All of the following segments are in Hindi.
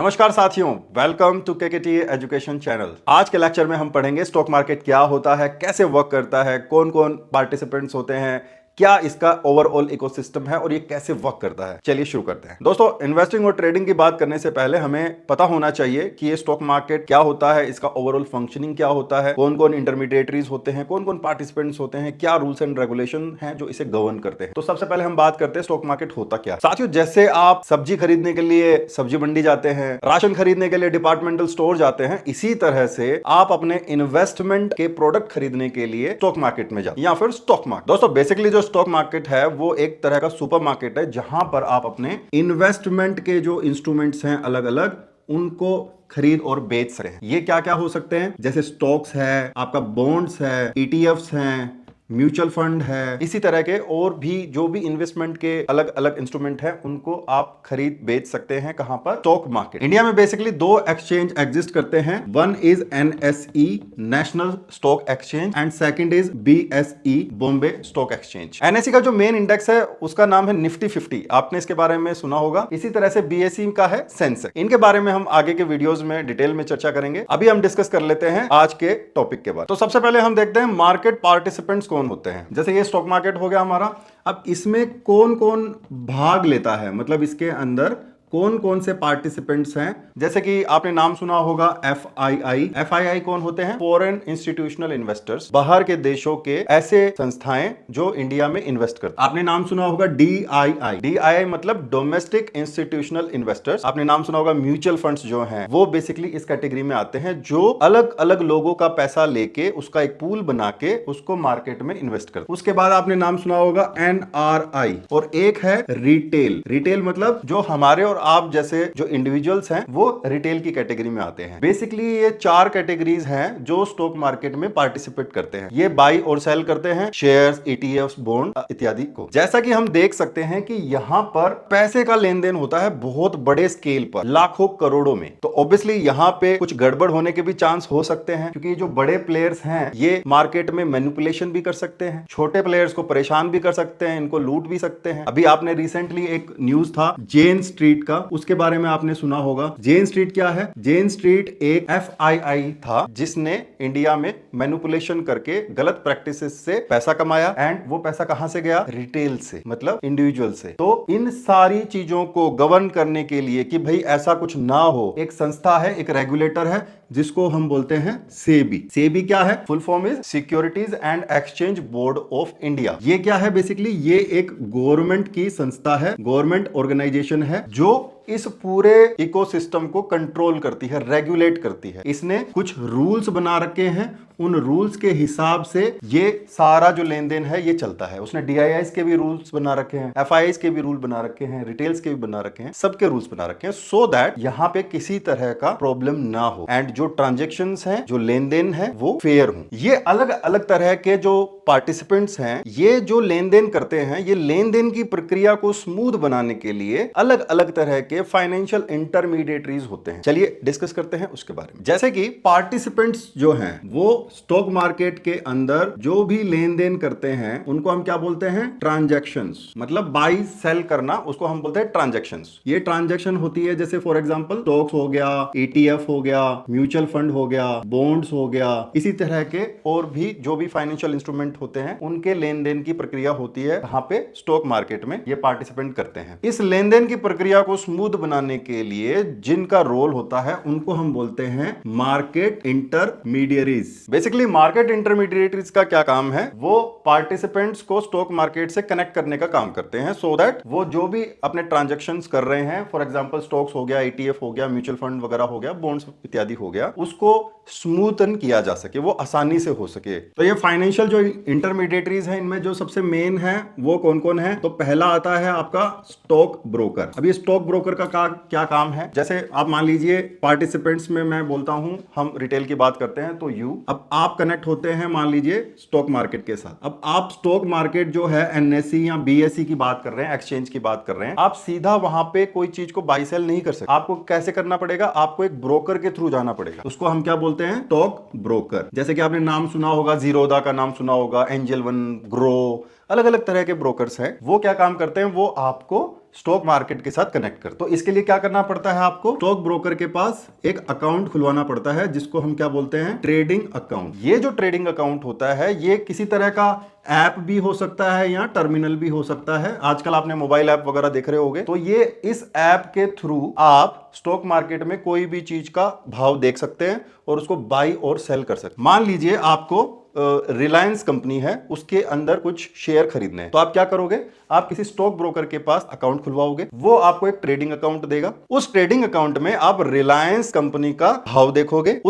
नमस्कार साथियों, वेलकम टू केकेटी एजुकेशन चैनल। आज के लेक्चर में हम पढ़ेंगे स्टॉक मार्केट क्या होता है, कैसे वर्क करता है, कौन कौन पार्टिसिपेंट्स होते हैं, क्या इसका ओवरऑल इकोसिस्टम है और ये कैसे वर्क करता है। चलिए शुरू करते हैं। दोस्तों, इन्वेस्टिंग और ट्रेडिंग की बात करने से पहले हमें पता होना चाहिए कि ये स्टॉक मार्केट क्या होता है, इसका ओवरऑल फंक्शनिंग क्या होता है, कौन कौन इंटरमीडिएटरीज होते हैं, कौन कौन पार्टिसिपेंट्स होते हैं, क्या रूल्स एंड रेगुलेशन हैं जो इसे गवर्न करते हैं। तो सबसे पहले हम बात करते हैं स्टॉक मार्केट होता क्या। साथियों, जैसे आप सब्जी खरीदने के लिए सब्जी मंडी जाते हैं, राशन खरीदने के लिए डिपार्टमेंटल स्टोर जाते हैं, इसी तरह से आप अपने इन्वेस्टमेंट के प्रोडक्ट खरीदने के लिए स्टॉक मार्केट में जाते हैं या फिर स्टॉक मार्केट। दोस्तों, बेसिकली जो स्टॉक मार्केट है वो एक तरह का सुपर मार्केट है जहां पर आप अपने इन्वेस्टमेंट के जो इंस्ट्रूमेंट्स हैं अलग अलग उनको खरीद और बेच सकते हैं। ये क्या क्या हो सकते हैं, जैसे स्टॉक्स है, आपका बॉन्ड्स है, ईटीएफ्स हैं, म्यूचुअल फंड है, इसी तरह के और भी जो भी इन्वेस्टमेंट के अलग अलग इंस्ट्रूमेंट है उनको आप खरीद बेच सकते हैं। कहां पर? Stock market. इंडिया में बेसिकली दो एक्सचेंज एग्जिस्ट करते हैं। One is NSE, national stock exchange, and second is BSE, Bombay stock exchange. NSE का जो मेन इंडेक्स है उसका नाम है निफ्टी 50, आपने इसके बारे में सुना होगा। इसी तरह से बीएसई का है सेंसेक्स। इनके बारे में हम आगे के वीडियोस में डिटेल में चर्चा करेंगे। अभी हम डिस्कस कर लेते हैं आज के टॉपिक के बाद। तो सबसे पहले हम देखते हैं मार्केट पार्टिसिपेंट्स कौन होते हैं। जैसे ये स्टॉक मार्केट हो गया हमारा। अब इसमें कौन कौन भाग लेता है, मतलब इसके अंदर कौन कौन से पार्टिसिपेंट्स हैं। जैसे कि आपने नाम सुना होगा एफआईआई। एफआईआई कौन होते हैं? फॉरेन इंस्टीट्यूशनल इन्वेस्टर्स, बाहर के देशों के ऐसे संस्थाएं जो इंडिया में इन्वेस्ट करते हैं। आपने नाम सुना होगा डीआईआई। डीआईआई मतलब डोमेस्टिक इंस्टीट्यूशनल इन्वेस्टर्स। आपने नाम सुना होगा म्यूचुअल फंड्स जो हैं वो बेसिकली इस कैटेगरी में आते हैं, जो अलग अलग लोगों का पैसा लेके उसका एक पूल बना के उसको मार्केट में इन्वेस्ट करते हैं। उसके बाद आपने नाम सुना होगा एनआरआई, और एक है रिटेल। रिटेल मतलब जो हमारे और आप जैसे जो इंडिविजुअल्स हैं वो रिटेल की कैटेगरी में आते हैं। बेसिकली ये चार कैटेगरीज हैं जो स्टॉक मार्केट में पार्टिसिपेट करते हैं। ये बाई और सेल करते हैं शेयर्स, ईटीएफ्स, बॉन्ड इत्यादि को। जैसा कि हम देख सकते हैं कि यहां पर पैसे का लेन देन होता है बहुत बड़े स्केल पर, लाखों करोड़ों में। तो ऑब्वियसली यहां पे कुछ गड़बड़ होने के भी चांस हो सकते हैं, क्योंकि जो बड़े प्लेयर्स हैं ये मार्केट में मैनिपुलेशन भी कर सकते हैं, छोटे प्लेयर्स को परेशान भी कर सकते हैं, इनको लूट भी सकते हैं। अभी आपने रिसेंटली एक न्यूज था जेन स्ट्रीट का, उसके बारे में आपने सुना होगा। जेन स्ट्रीट क्या है? जेन स्ट्रीट एक एफआईआई था जिसने इंडिया में मैनिपुलेशन करके गलत प्रैक्टिसेस से पैसा कमाया, एंड वो पैसा कहां से गया? रिटेल से, मतलब इंडिविजुअल से। तो इन सारी चीजों को गवर्न करने के लिए कि भाई ऐसा कुछ ना हो, एक संस्था है, एक रेगुलेटर है जिसको हम बोलते हैं सेबी। सेबी क्या है? Full form is securities and exchange board of India. ये क्या है? बेसिकली ये एक गवर्नमेंट की संस्था है, गवर्नमेंट ऑर्गेनाइजेशन है जो इस पूरे इकोसिस्टम को कंट्रोल करती है, रेगुलेट करती है। इसने कुछ रूल्स बना रखे हैं, उन रूल्स के हिसाब से ये सारा जो लेन देन है ये चलता है। उसने डीआईआईस के भी रूल्स बना रखे हैं, एफआईआईस के भी रूल बना रखे हैं, रिटेल्स के भी बना रखे हैं, सबके रूल्स बना रखे हैं, सो दैट यहां पे किसी तरह का प्रॉब्लम ना हो एंड जो ट्रांजेक्शन्स हैं, जो लेन देन है वो फेयर हो। ये अलग अलग तरह के जो पार्टिसिपेंट्स हैं ये जो लेन देन करते हैं, ये लेन देन की प्रक्रिया को स्मूथ बनाने के लिए अलग अलग तरह के फाइनेंशियल इंटरमीडिएटरीज होते हैं। चलिए डिस्कस करते हैं उसके बारे में। जैसे कि पार्टिसिपेंट्स जो हैं वो स्टॉक मार्केट के अंदर जो भी लेन देन करते हैं उनको हम क्या बोलते हैं? ट्रांजैक्शंस। मतलब बाई सेल करना, उसको हम बोलते हैं ट्रांजैक्शंस। ये ट्रांजैक्शन होती है जैसे फॉर एग्जांपल स्टॉक्स हो गया, ईटीएफ हो गया, म्यूचुअल फंड हो गया, बॉन्ड्स हो गया, इसी तरह के और भी जो भी फाइनेंशियल इंस्ट्रूमेंट होते हैं उनके लेन देन की प्रक्रिया होती है। यहाँ पे स्टॉक मार्केट में ये पार्टिसिपेंट करते हैं। इस लेन देन की प्रक्रिया को स्मूथ बनाने के लिए जिनका रोल होता है उनको हम बोलते हैं मार्केट इंटरमीडिएरीज। बेसिकली मार्केट इंटरमीडिएटरीज का क्या काम है? वो पार्टिसिपेंट्स को स्टॉक मार्केट से कनेक्ट करने का काम करते हैं, सो दैट वो जो भी अपने ट्रांजैक्शंस कर रहे हैं, फॉर एग्जांपल स्टॉक्स हो गया, ईटीएफ हो गया, म्यूचुअल फंड वगैरह हो गया, बॉन्ड्स इत्यादि हो गया, उसको स्मूथन किया जा सके, वो आसानी से हो सके। तो ये फाइनेंशियल जो इंटरमीडिएटरीज हैं इनमें जो सबसे मेन है वो कौन कौन है? तो पहला आता है आपका स्टॉक ब्रोकर। अभी स्टॉक ब्रोकर का क्या काम है? जैसे आप मान लीजिए पार्टिसिपेंट्स में मैं बोलता हूं, हम रिटेल की बात करते हैं तो अब आप कनेक्ट होते हैं मान लीजिए स्टॉक मार्केट के साथ। अब आप स्टॉक मार्केट जो है एनएसई या बीएसई की बात कर रहे हैं, एक्सचेंज की बात कर रहे हैं, आप सीधा वहां पे कोई चीज को बाई सेल नहीं कर सकते। आपको कैसे करना पड़ेगा? आपको एक ब्रोकर के थ्रू जाना पड़ेगा। उसको हम क्या बोलते हैं? Stock broker. जैसे कि आपने नाम सुना होगा, जीरोधा का नाम सुना होगा, एंजल वन, ग्रो, अलग अलग तरह के ब्रोकर्स हैं। वो क्या काम करते हैं? वो आपको स्टॉक मार्केट के साथ कनेक्ट कर। तो इसके लिए क्या करना पड़ता है, आपको स्टॉक ब्रोकर के पास एक अकाउंट खुलवाना पड़ता है जिसको हम क्या बोलते हैं, ट्रेडिंग अकाउंट। ये जो ट्रेडिंग अकाउंट होता है ये किसी तरह का ऐप भी हो सकता है या टर्मिनल भी हो सकता है। आजकल आपने मोबाइल ऐप वगैरह देख रहे होंगे, तो ये इस ऐप के थ्रू आप स्टॉक मार्केट में कोई भी चीज का भाव देख सकते हैं और उसको बाई और सेल कर सकते हैं। मान लीजिए आपको रिलायंस कंपनी है, उसके अंदर कुछ शेयर खरीदने हैं, तो आप क्या करोगे, आप किसी स्टॉक ब्रोकर के पास अकाउंट खुलवाओगे, वो आपको एक ट्रेडिंग अकाउंट देगा। उस ट्रेडिंग अकाउंट में आप रिलायंस कंपनी का भाव देखोगे,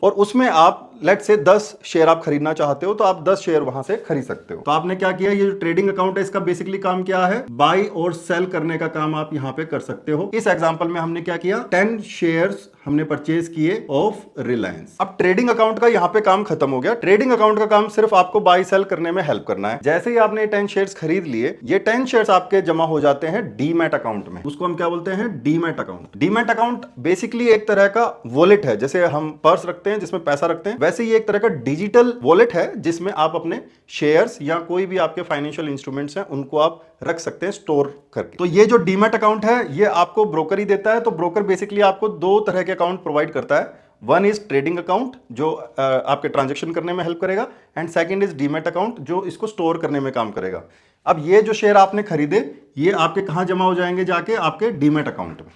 और उसमें आप लेट से 10 शेयर आप खरीदना चाहते हो तो आप 10 शेयर वहां से खरीद सकते हो। तो आपने क्या किया, ये जो ट्रेडिंग अकाउंट है इसका बेसिकली काम क्या है, बाई और सेल करने का काम आप यहां पे कर सकते हो। इस एग्जांपल में हमने क्या किया, 10 शेयर्स हमने परचेज किए ऑफ रिलायंस। अब ट्रेडिंग अकाउंट का यहां पे काम खत्म हो गया। ट्रेडिंग अकाउंट का काम सिर्फ आपको बाई सेल करने में हेल्प करना है। जैसे ही आपने 10 शेयर्स खरीद लिए, ये 10 शेयर्स आपके जमा हो जाते हैं डीमैट अकाउंट में। उसको हम क्या बोलते हैं, demat account. Demat account basically एक तरह का वॉलेट है, जैसे हम पर्स रखते हैं जिसमें पैसा रखते हैं, वैसे ही एक तरह का डिजिटल वॉलेट है जिसमें आप अपने शेयर्स या कोई भी आपके फाइनेंशियल इंस्ट्रूमेंट्स हैं उनको आप रख सकते हैं स्टोर करके। तो ये जो डीमैट अकाउंट है ये आपको ब्रोकर ही देता है। तो ब्रोकर बेसिकली आपको दो तरह के अकाउंट प्रोवाइड करता है। वन इज ट्रेडिंग अकाउंट जो आपके ट्रांजैक्शन करने में हेल्प करेगा, and second is demat account जो इसको स्टोर करने में काम करेगा। अब ये जो शेयर आपने खरीदे ये आपके कहां जमा हो जाएंगे, जाके आपके डीमैट अकाउंट में।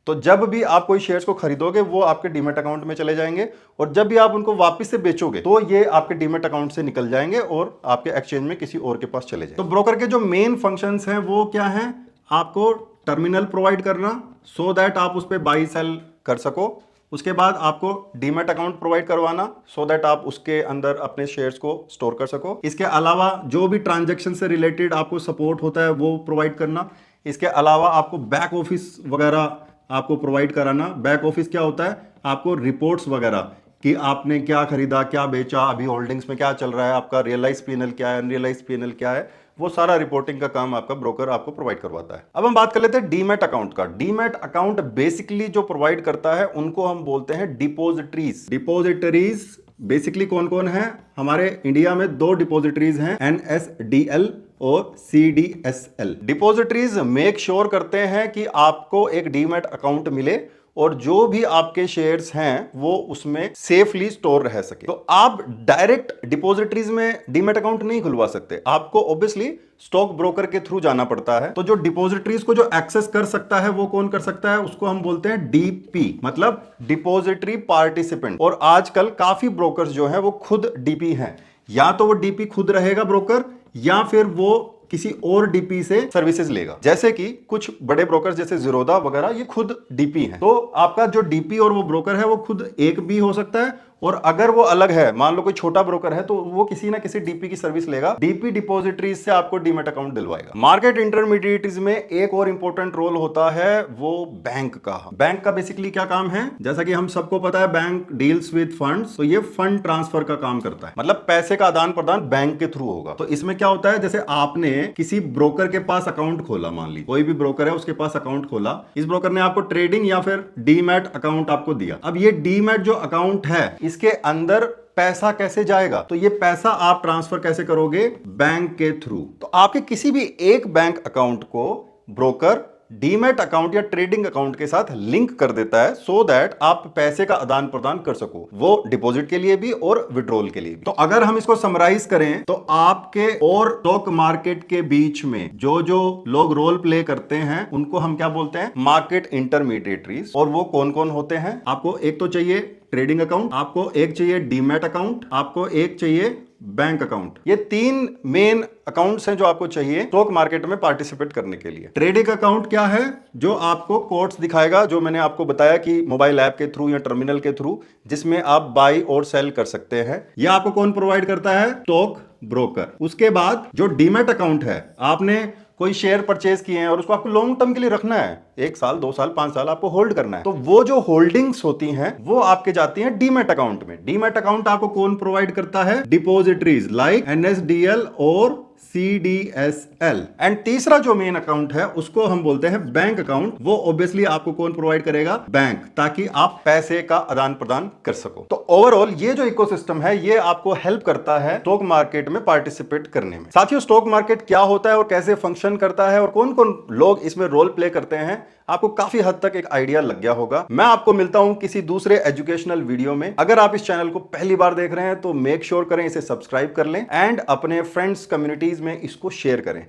तो जब भी आप कोई शेयर्स को खरीदोगे वो आपके डीमैट अकाउंट में चले जाएंगे, और जब भी आप उनको वापस से बेचोगे तो ये आपके डीमैट अकाउंट से निकल जाएंगे और आपके एक्सचेंज में किसी और के पास चले जाएंगे। तो ब्रोकर के जो मेन फंक्शंस हैं वो क्या हैं, आपको टर्मिनल प्रोवाइड करना सो दैट आप उस पर बाई सेल कर सको। उसके बाद आपको डीमैट अकाउंट प्रोवाइड करवाना सो दैट आप उसके अंदर अपने शेयर्स को स्टोर कर सको। इसके अलावा जो भी ट्रांजैक्शन से रिलेटेड आपको सपोर्ट होता है वो प्रोवाइड करना। इसके अलावा आपको बैक ऑफिस वगैरह आपको प्रोवाइड कराना। बैक ऑफिस क्या होता है, आपको रिपोर्ट्स वगैरह कि आपने क्या खरीदा, क्या बेचा, अभी होल्डिंग्स में क्या चल रहा है, आपका रियलाइज पीएनएल क्या है, अनरियलाइज पीएनएल क्या है, वो सारा रिपोर्टिंग का काम आपका ब्रोकर आपको प्रोवाइड करवाता है। अब हम बात कर लेते हैं डीमैट अकाउंट का। डीमैट अकाउंट बेसिकली जो प्रोवाइड करता है उनको हम बोलते हैं डिपोजिटरीज। डिपोजिटरीज बेसिकली कौन कौन है, हमारे इंडिया में दो डिपोजिटरीज हैं, एनएसडीएल और सीडीएसएल। डिपोजिटरीज मेक श्योर करते हैं कि आपको एक डीमैट अकाउंट मिले और जो भी आपके शेयर्स हैं वो उसमें सेफली स्टोर रह सके। तो आप डायरेक्ट डिपोजिटरीज में डीमैट अकाउंट नहीं खुलवा सकते, आपको ऑब्वियसली स्टॉक ब्रोकर के थ्रू जाना पड़ता है। तो जो डिपोजिटरीज को जो एक्सेस कर सकता है वो कौन कर सकता है, उसको हम बोलते हैं डीपी, मतलब डिपोजिटरी पार्टिसिपेंट। और आजकल काफी ब्रोकर्स जो हैं वो खुद डीपी हैं। या तो वो डीपी खुद रहेगा ब्रोकर, या फिर वो किसी और डीपी से सर्विसेज लेगा। जैसे कि कुछ बड़े ब्रोकर जैसे ज़ीरोधा वगैरह ये खुद डीपी हैं। तो आपका जो डीपी और वो ब्रोकर है वो खुद एक भी हो सकता है, और अगर वो अलग है, मान लो कोई छोटा ब्रोकर है, तो वो किसी ना किसी डीपी की सर्विस लेगा। डीपी डिपॉजिटरीज से आपको डीमैट अकाउंट दिलवाएगा। मार्केट इंटरमीडिएटरीज में एक और इंपॉर्टेंट रोल होता है वो बैंक का। बैंक का बेसिकली क्या काम है, जैसा कि हम सबको पता है बैंक डील्स विद फंड्स, तो ये फंड ट्रांसफर का काम करता है, मतलब पैसे का आदान प्रदान बैंक के थ्रू होगा। तो इसमें क्या होता है, जैसे आपने किसी ब्रोकर के पास अकाउंट खोला, मान लीजिए कोई भी ब्रोकर है उसके पास अकाउंट खोला, इस ब्रोकर ने आपको ट्रेडिंग या फिर डीमैट अकाउंट आपको दिया। अब ये डीमैट जो अकाउंट है इसके अंदर पैसा कैसे जाएगा, तो ये पैसा आप ट्रांसफर कैसे करोगे, बैंक के थ्रू। तो आपके किसी भी एक बैंक अकाउंट को ब्रोकर डीमैट अकाउंट या ट्रेडिंग अकाउंट के साथ लिंक कर देता है सो दैट आप पैसे का आदान प्रदान कर सको, वो डिपॉजिट के लिए भी और विड्रॉल के लिए भी। तो अगर हम इसको समराइज करें तो आपके और स्टॉक मार्केट के बीच में जो जो लोग रोल प्ले करते हैं उनको हम क्या बोलते हैं, मार्केट इंटरमीडिएटरीज। और वो कौन कौन होते हैं, आपको एक तो चाहिए ट्रेडिंग अकाउंट, आपको एक चाहिए डीमैट अकाउंट, आपको एक चाहिए बैंक अकाउंट। ये तीन मेन अकाउंट्स हैं जो आपको चाहिए स्टॉक मार्केट में पार्टिसिपेट करने के लिए। ट्रेडिंग अकाउंट क्या है, जो आपको कोड्स दिखाएगा, जो मैंने आपको बताया कि मोबाइल ऐप के थ्रू या टर्मिनल के थ्रू, जिसमें आप बाई और सेल कर सकते हैं। यह आपको कौन प्रोवाइड करता है, स्टॉक ब्रोकर। उसके बाद जो डीमैट अकाउंट है, आपने कोई शेयर परचेज किए हैं और उसको आपको लॉन्ग टर्म के लिए रखना है, 1 साल 2 साल 5 साल आपको होल्ड करना है, तो वो जो होल्डिंग्स होती हैं वो आपके जाती हैं डीमैट अकाउंट में। डीमैट अकाउंट आपको कौन प्रोवाइड करता है, डिपॉजिटरीज लाइक एनएसडीएल और CDSL। एंड तीसरा जो मेन अकाउंट है उसको हम बोलते हैं बैंक अकाउंट। वो ऑब्वियसली आपको कौन प्रोवाइड करेगा? बैंक, ताकि आप पैसे का आदान प्रदान कर सको। तो ओवरऑल ये जो इकोसिस्टम है ये आपको हेल्प करता है स्टॉक मार्केट में पार्टिसिपेट करने में। साथियों, स्टॉक मार्केट क्या होता है और कैसे फंक्शन करता है और कौन कौन लोग इसमें रोल प्ले करते हैं, आपको काफी हद तक एक आइडिया लग गया होगा। मैं आपको मिलता हूं किसी दूसरे एजुकेशनल वीडियो में। अगर आप इस चैनल को पहली बार देख रहे हैं तो मेक श्योर करें इसे सब्सक्राइब कर लें एंड अपने फ्रेंड्स कम्युनिटीज में इसको शेयर करें।